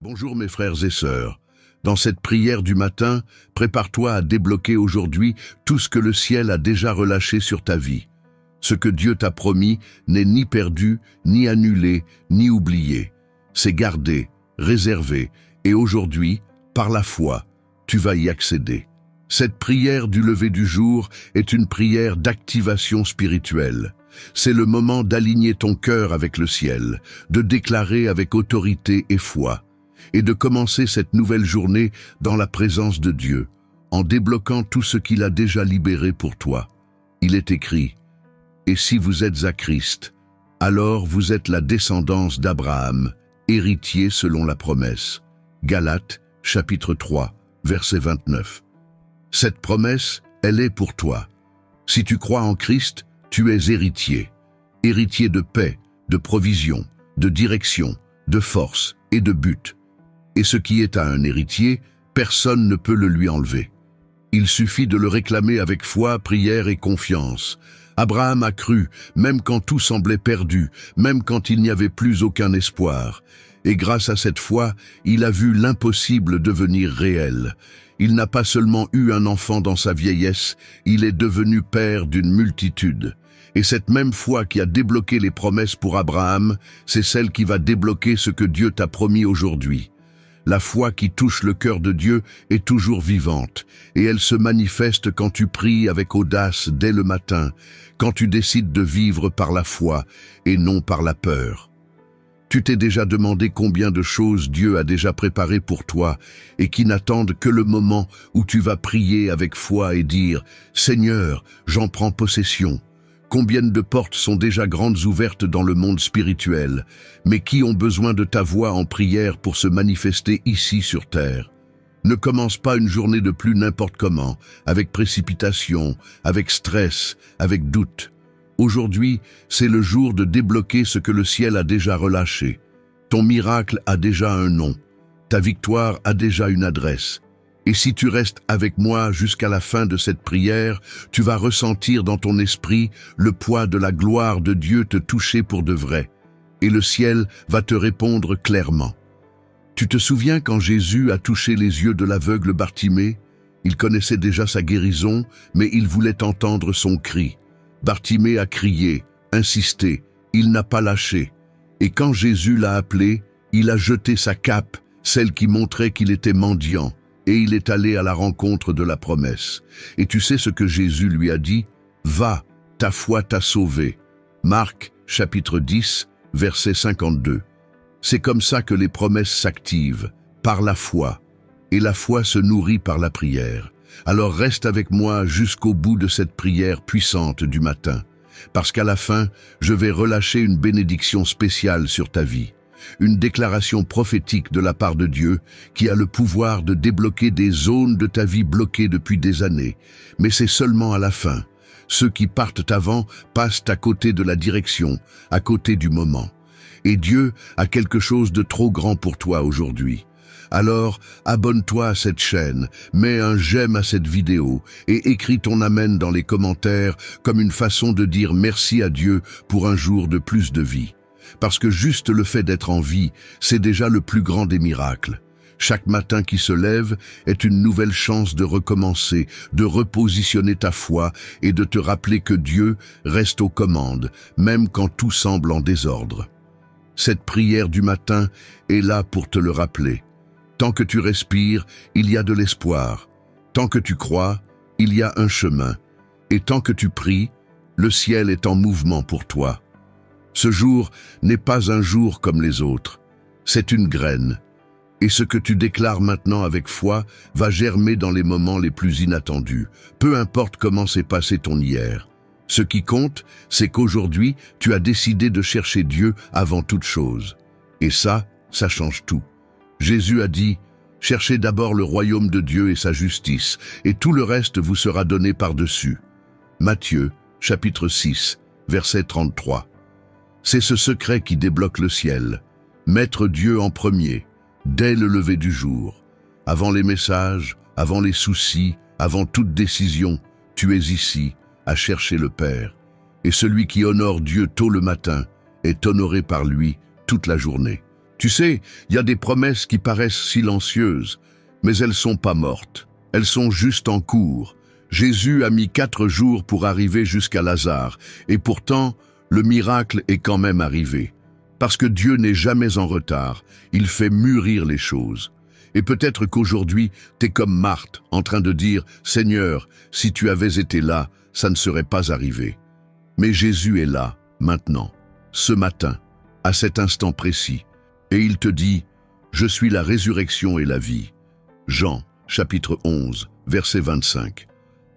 Bonjour mes frères et sœurs. Dans cette prière du matin, prépare-toi à débloquer aujourd'hui tout ce que le ciel a déjà relâché sur ta vie. Ce que Dieu t'a promis n'est ni perdu, ni annulé, ni oublié. C'est gardé, réservé, et aujourd'hui, par la foi, tu vas y accéder. Cette prière du lever du jour est une prière d'activation spirituelle. C'est le moment d'aligner ton cœur avec le ciel, de déclarer avec autorité et foi, et de commencer cette nouvelle journée dans la présence de Dieu, en débloquant tout ce qu'il a déjà libéré pour toi. Il est écrit, « Et si vous êtes à Christ, alors vous êtes la descendance d'Abraham, héritier selon la promesse. » Galates, chapitre 3, verset 29. Cette promesse, elle est pour toi. Si tu crois en Christ, tu es héritier. Héritier de paix, de provision, de direction, de force et de but. Et ce qui est à un héritier, personne ne peut le lui enlever. Il suffit de le réclamer avec foi, prière et confiance. Abraham a cru, même quand tout semblait perdu, même quand il n'y avait plus aucun espoir. Et grâce à cette foi, il a vu l'impossible devenir réel. Il n'a pas seulement eu un enfant dans sa vieillesse, il est devenu père d'une multitude. Et cette même foi qui a débloqué les promesses pour Abraham, c'est celle qui va débloquer ce que Dieu t'a promis aujourd'hui. La foi qui touche le cœur de Dieu est toujours vivante, et elle se manifeste quand tu pries avec audace dès le matin, quand tu décides de vivre par la foi et non par la peur. Tu t'es déjà demandé combien de choses Dieu a déjà préparées pour toi et qui n'attendent que le moment où tu vas prier avec foi et dire « Seigneur, j'en prends possession ». Combien de portes sont déjà grandes ouvertes dans le monde spirituel, mais qui ont besoin de ta voix en prière pour se manifester ici sur terre? Ne commence pas une journée de plus n'importe comment, avec précipitation, avec stress, avec doute. Aujourd'hui, c'est le jour de débloquer ce que le ciel a déjà relâché. Ton miracle a déjà un nom. Ta victoire a déjà une adresse. Et si tu restes avec moi jusqu'à la fin de cette prière, tu vas ressentir dans ton esprit le poids de la gloire de Dieu te toucher pour de vrai. Et le ciel va te répondre clairement. Tu te souviens quand Jésus a touché les yeux de l'aveugle Bartimée? Il connaissait déjà sa guérison, mais il voulait entendre son cri. Bartimée a crié, insisté, il n'a pas lâché. Et quand Jésus l'a appelé, il a jeté sa cape, celle qui montrait qu'il était mendiant. Et il est allé à la rencontre de la promesse. Et tu sais ce que Jésus lui a dit? « Va, ta foi t'a sauvé. » Marc, chapitre 10, verset 52. C'est comme ça que les promesses s'activent, par la foi. Et la foi se nourrit par la prière. Alors reste avec moi jusqu'au bout de cette prière puissante du matin. Parce qu'à la fin, je vais relâcher une bénédiction spéciale sur ta vie. Une déclaration prophétique de la part de Dieu qui a le pouvoir de débloquer des zones de ta vie bloquées depuis des années. Mais c'est seulement à la fin. Ceux qui partent avant passent à côté de la direction, à côté du moment. Et Dieu a quelque chose de trop grand pour toi aujourd'hui. Alors, abonne-toi à cette chaîne, mets un j'aime à cette vidéo et écris ton amen dans les commentaires comme une façon de dire merci à Dieu pour un jour de plus de vie. Parce que juste le fait d'être en vie, c'est déjà le plus grand des miracles. Chaque matin qui se lève est une nouvelle chance de recommencer, de repositionner ta foi et de te rappeler que Dieu reste aux commandes, même quand tout semble en désordre. Cette prière du matin est là pour te le rappeler. Tant que tu respires, il y a de l'espoir. Tant que tu crois, il y a un chemin. Et tant que tu pries, le ciel est en mouvement pour toi. Ce jour n'est pas un jour comme les autres, c'est une graine. Et ce que tu déclares maintenant avec foi va germer dans les moments les plus inattendus, peu importe comment s'est passé ton hier. Ce qui compte, c'est qu'aujourd'hui, tu as décidé de chercher Dieu avant toute chose. Et ça change tout. Jésus a dit, « Cherchez d'abord le royaume de Dieu et sa justice, et tout le reste vous sera donné par-dessus. » Matthieu, chapitre 6, verset 33. C'est ce secret qui débloque le ciel. Mettre Dieu en premier, dès le lever du jour. Avant les messages, avant les soucis, avant toute décision, tu es ici, à chercher le Père. Et celui qui honore Dieu tôt le matin est honoré par lui toute la journée. Tu sais, il y a des promesses qui paraissent silencieuses, mais elles sont pas mortes. Elles sont juste en cours. Jésus a mis 4 jours pour arriver jusqu'à Lazare, et pourtant, le miracle est quand même arrivé. Parce que Dieu n'est jamais en retard, il fait mûrir les choses. Et peut-être qu'aujourd'hui, t'es comme Marthe, en train de dire « Seigneur, si tu avais été là, ça ne serait pas arrivé. » Mais Jésus est là, maintenant, ce matin, à cet instant précis, et il te dit « Je suis la résurrection et la vie. » Jean, chapitre 11, verset 25.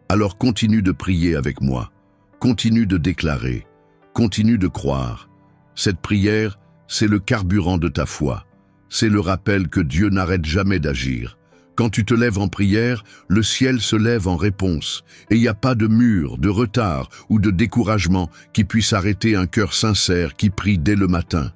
Alors continue de prier avec moi, continue de déclarer, continue de croire. Cette prière, c'est le carburant de ta foi. C'est le rappel que Dieu n'arrête jamais d'agir. Quand tu te lèves en prière, le ciel se lève en réponse, et il n'y a pas de mur, de retard ou de découragement qui puisse arrêter un cœur sincère qui prie dès le matin.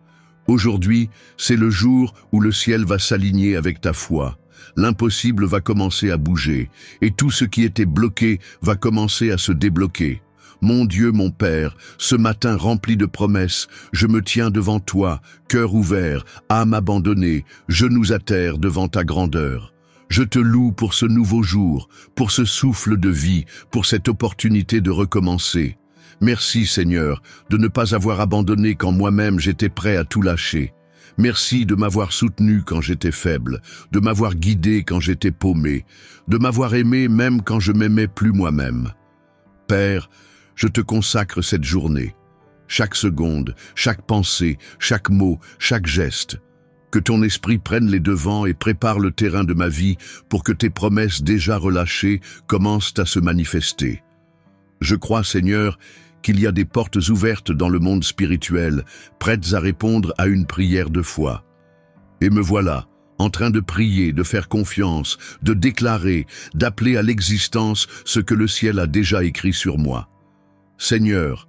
Aujourd'hui, c'est le jour où le ciel va s'aligner avec ta foi. L'impossible va commencer à bouger, et tout ce qui était bloqué va commencer à se débloquer. Mon Dieu, mon Père, ce matin rempli de promesses, je me tiens devant toi, cœur ouvert, âme abandonnée, genoux à terre devant ta grandeur. Je te loue pour ce nouveau jour, pour ce souffle de vie, pour cette opportunité de recommencer. Merci, Seigneur, de ne pas avoir abandonné quand moi-même j'étais prêt à tout lâcher. Merci de m'avoir soutenu quand j'étais faible, de m'avoir guidé quand j'étais paumé, de m'avoir aimé même quand je m'aimais plus moi-même. Père, je te consacre cette journée. Chaque seconde, chaque pensée, chaque mot, chaque geste. Que ton esprit prenne les devants et prépare le terrain de ma vie pour que tes promesses déjà relâchées commencent à se manifester. Je crois, Seigneur, qu'il y a des portes ouvertes dans le monde spirituel, prêtes à répondre à une prière de foi. Et me voilà, en train de prier, de faire confiance, de déclarer, d'appeler à l'existence ce que le ciel a déjà écrit sur moi. Seigneur,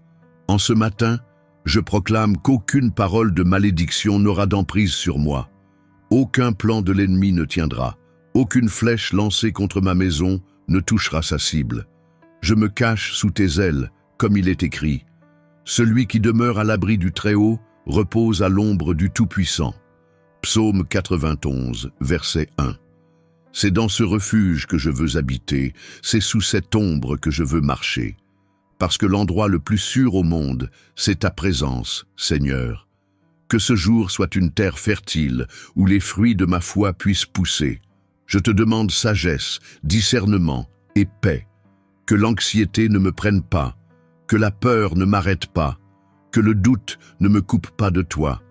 en ce matin, je proclame qu'aucune parole de malédiction n'aura d'emprise sur moi. Aucun plan de l'ennemi ne tiendra. Aucune flèche lancée contre ma maison ne touchera sa cible. Je me cache sous tes ailes, comme il est écrit. Celui qui demeure à l'abri du Très-Haut repose à l'ombre du Tout-Puissant. Psaume 91, verset 1. C'est dans ce refuge que je veux habiter, c'est sous cette ombre que je veux marcher. Parce que l'endroit le plus sûr au monde, c'est ta présence, Seigneur. Que ce jour soit une terre fertile, où les fruits de ma foi puissent pousser. Je te demande sagesse, discernement et paix. Que l'anxiété ne me prenne pas, que la peur ne m'arrête pas, que le doute ne me coupe pas de toi,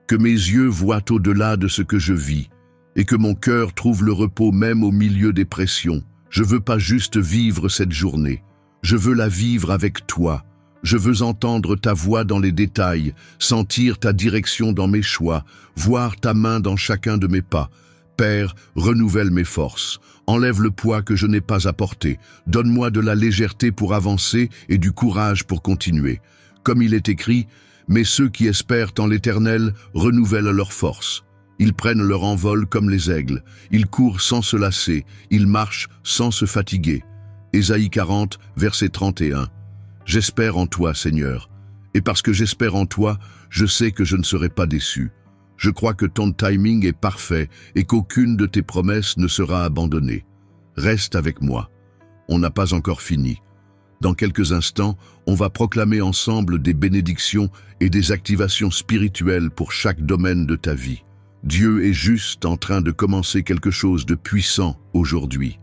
que mes yeux voient au-delà de ce que je vis, et que mon cœur trouve le repos même au milieu des pressions. Je veux pas juste vivre cette journée. Je veux la vivre avec toi. Je veux entendre ta voix dans les détails, sentir ta direction dans mes choix, voir ta main dans chacun de mes pas. Père, renouvelle mes forces. Enlève le poids que je n'ai pas à porter. Donne-moi de la légèreté pour avancer et du courage pour continuer. Comme il est écrit, « Mais ceux qui espèrent en l'Éternel renouvellent leurs forces. Ils prennent leur envol comme les aigles. Ils courent sans se lasser. Ils marchent sans se fatiguer. » Ésaïe 40, verset 31. J'espère en toi, Seigneur. Et parce que j'espère en toi, je sais que je ne serai pas déçu. Je crois que ton timing est parfait et qu'aucune de tes promesses ne sera abandonnée. Reste avec moi. On n'a pas encore fini. Dans quelques instants, on va proclamer ensemble des bénédictions et des activations spirituelles pour chaque domaine de ta vie. Dieu est juste en train de commencer quelque chose de puissant aujourd'hui.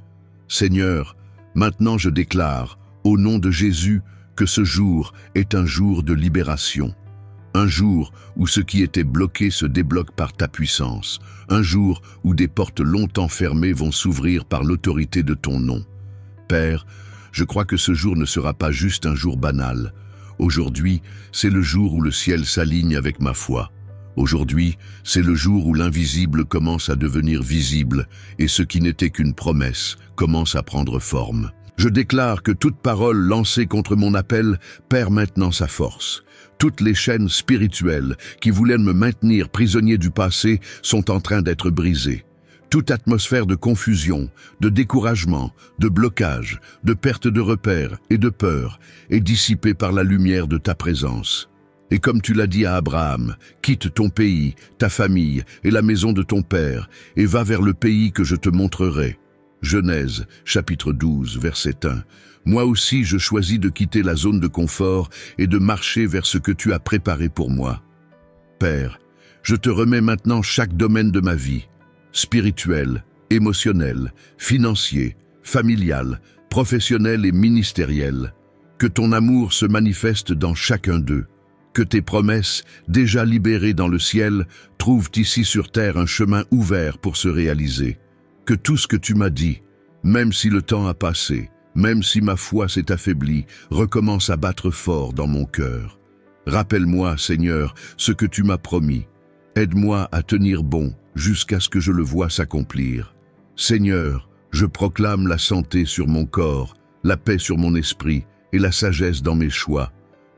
Seigneur, maintenant je déclare, au nom de Jésus, que ce jour est un jour de libération. Un jour où ce qui était bloqué se débloque par ta puissance. Un jour où des portes longtemps fermées vont s'ouvrir par l'autorité de ton nom. Père, je crois que ce jour ne sera pas juste un jour banal. Aujourd'hui, c'est le jour où le ciel s'aligne avec ma foi. Aujourd'hui, c'est le jour où l'invisible commence à devenir visible et ce qui n'était qu'une promesse commence à prendre forme. Je déclare que toute parole lancée contre mon appel perd maintenant sa force. Toutes les chaînes spirituelles qui voulaient me maintenir prisonnier du passé sont en train d'être brisées. Toute atmosphère de confusion, de découragement, de blocage, de perte de repères et de peur est dissipée par la lumière de ta présence. Et comme tu l'as dit à Abraham, quitte ton pays, ta famille et la maison de ton père, et va vers le pays que je te montrerai. Genèse, chapitre 12, verset 1. Moi aussi je choisis de quitter la zone de confort et de marcher vers ce que tu as préparé pour moi. Père, je te remets maintenant chaque domaine de ma vie, spirituel, émotionnel, financier, familial, professionnel et ministériel. Que ton amour se manifeste dans chacun d'eux. Que tes promesses, déjà libérées dans le ciel, trouvent ici sur terre un chemin ouvert pour se réaliser. Que tout ce que tu m'as dit, même si le temps a passé, même si ma foi s'est affaiblie, recommence à battre fort dans mon cœur. Rappelle-moi, Seigneur, ce que tu m'as promis. Aide-moi à tenir bon jusqu'à ce que je le voie s'accomplir. Seigneur, je proclame la santé sur mon corps, la paix sur mon esprit et la sagesse dans mes choix.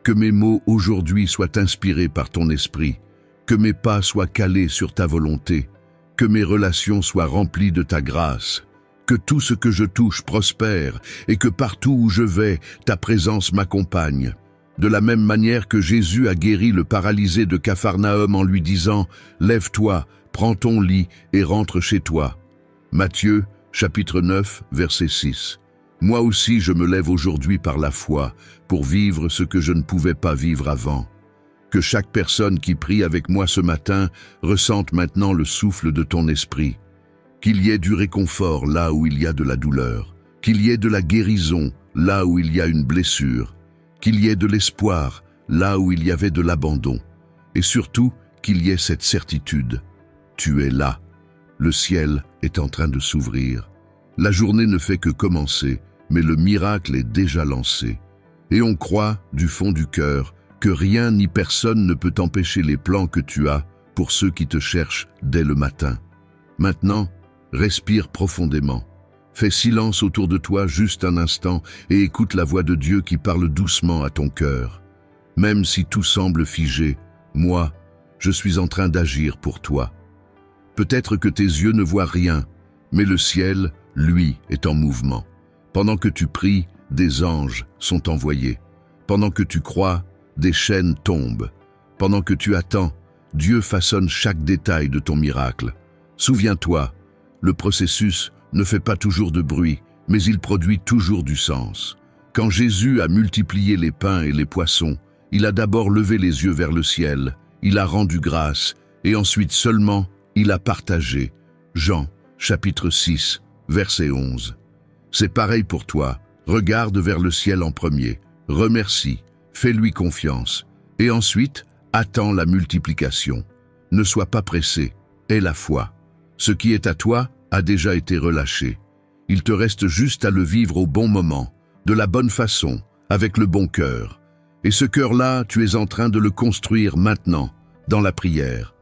Que mes mots aujourd'hui soient inspirés par ton esprit, que mes pas soient calés sur ta volonté, que mes relations soient remplies de ta grâce, que tout ce que je touche prospère et que partout où je vais, ta présence m'accompagne. De la même manière que Jésus a guéri le paralysé de Capharnaüm en lui disant « Lève-toi, prends ton lit et rentre chez toi ». Matthieu, chapitre 9, verset 6. Moi aussi je me lève aujourd'hui par la foi pour vivre ce que je ne pouvais pas vivre avant. Que chaque personne qui prie avec moi ce matin ressente maintenant le souffle de ton esprit. Qu'il y ait du réconfort là où il y a de la douleur. Qu'il y ait de la guérison là où il y a une blessure. Qu'il y ait de l'espoir là où il y avait de l'abandon. Et surtout, qu'il y ait cette certitude. Tu es là. Le ciel est en train de s'ouvrir. La journée ne fait que commencer, mais le miracle est déjà lancé. Et on croit, du fond du cœur, que rien ni personne ne peut empêcher les plans que tu as pour ceux qui te cherchent dès le matin. Maintenant, respire profondément. Fais silence autour de toi juste un instant et écoute la voix de Dieu qui parle doucement à ton cœur. Même si tout semble figé, moi, je suis en train d'agir pour toi. Peut-être que tes yeux ne voient rien, mais le ciel, lui, est en mouvement. Pendant que tu pries, des anges sont envoyés. Pendant que tu crois, des chaînes tombent. Pendant que tu attends, Dieu façonne chaque détail de ton miracle. Souviens-toi, le processus ne fait pas toujours de bruit, mais il produit toujours du sens. Quand Jésus a multiplié les pains et les poissons, il a d'abord levé les yeux vers le ciel, il a rendu grâce, et ensuite seulement, il a partagé. Jean, chapitre 6, verset 11. C'est pareil pour toi. Regarde vers le ciel en premier, remercie, fais-lui confiance, et ensuite, attends la multiplication. Ne sois pas pressé, aie la foi. Ce qui est à toi a déjà été relâché. Il te reste juste à le vivre au bon moment, de la bonne façon, avec le bon cœur. Et ce cœur-là, tu es en train de le construire maintenant, dans la prière.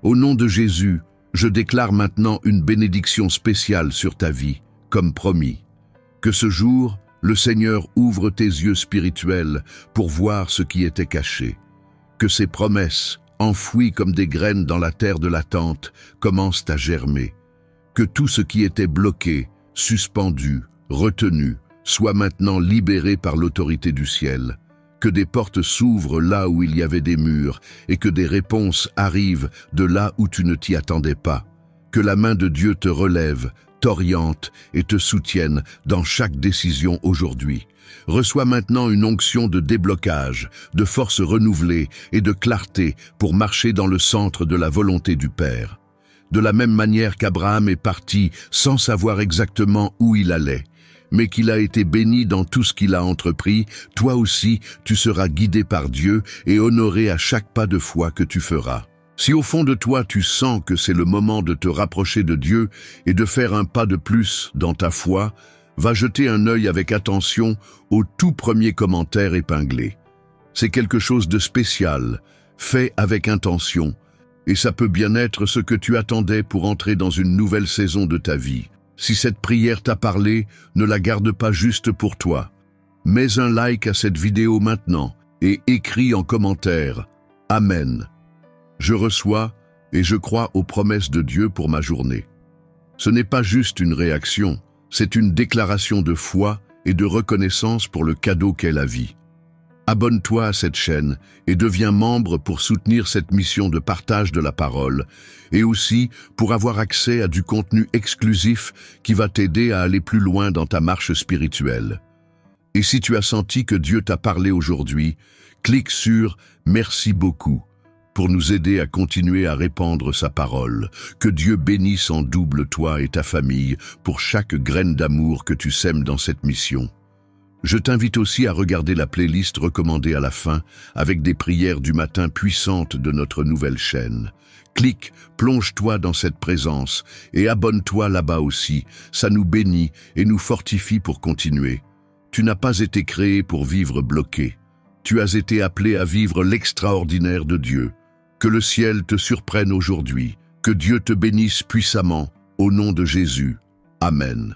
Au nom de Jésus, je déclare maintenant une bénédiction spéciale sur ta vie, comme promis. Que ce jour, le Seigneur ouvre tes yeux spirituels pour voir ce qui était caché. Que ses promesses, enfouies comme des graines dans la terre de l'attente, commencent à germer. Que tout ce qui était bloqué, suspendu, retenu, soit maintenant libéré par l'autorité du ciel. Que des portes s'ouvrent là où il y avait des murs et que des réponses arrivent de là où tu ne t'y attendais pas. Que la main de Dieu te relève, t'oriente et te soutienne dans chaque décision aujourd'hui. Reçois maintenant une onction de déblocage, de force renouvelée et de clarté pour marcher dans le centre de la volonté du Père. De la même manière qu'Abraham est parti sans savoir exactement où il allait, mais qu'il a été béni dans tout ce qu'il a entrepris, toi aussi tu seras guidé par Dieu et honoré à chaque pas de foi que tu feras. Si au fond de toi tu sens que c'est le moment de te rapprocher de Dieu et de faire un pas de plus dans ta foi, va jeter un œil avec attention au tout premier commentaire épinglé. C'est quelque chose de spécial, fait avec intention, et ça peut bien être ce que tu attendais pour entrer dans une nouvelle saison de ta vie. Si cette prière t'a parlé, ne la garde pas juste pour toi. Mets un like à cette vidéo maintenant et écris en commentaire « Amen ». Je reçois et je crois aux promesses de Dieu pour ma journée. Ce n'est pas juste une réaction, c'est une déclaration de foi et de reconnaissance pour le cadeau qu'est la vie. Abonne-toi à cette chaîne et deviens membre pour soutenir cette mission de partage de la parole et aussi pour avoir accès à du contenu exclusif qui va t'aider à aller plus loin dans ta marche spirituelle. Et si tu as senti que Dieu t'a parlé aujourd'hui, clique sur « Merci beaucoup » pour nous aider à continuer à répandre sa parole. Que Dieu bénisse en double toi et ta famille pour chaque graine d'amour que tu sèmes dans cette mission. Je t'invite aussi à regarder la playlist recommandée à la fin avec des prières du matin puissantes de notre nouvelle chaîne. Clique, plonge-toi dans cette présence et abonne-toi là-bas aussi. Ça nous bénit et nous fortifie pour continuer. Tu n'as pas été créé pour vivre bloqué. Tu as été appelé à vivre l'extraordinaire de Dieu. Que le ciel te surprenne aujourd'hui. Que Dieu te bénisse puissamment. Au nom de Jésus. Amen.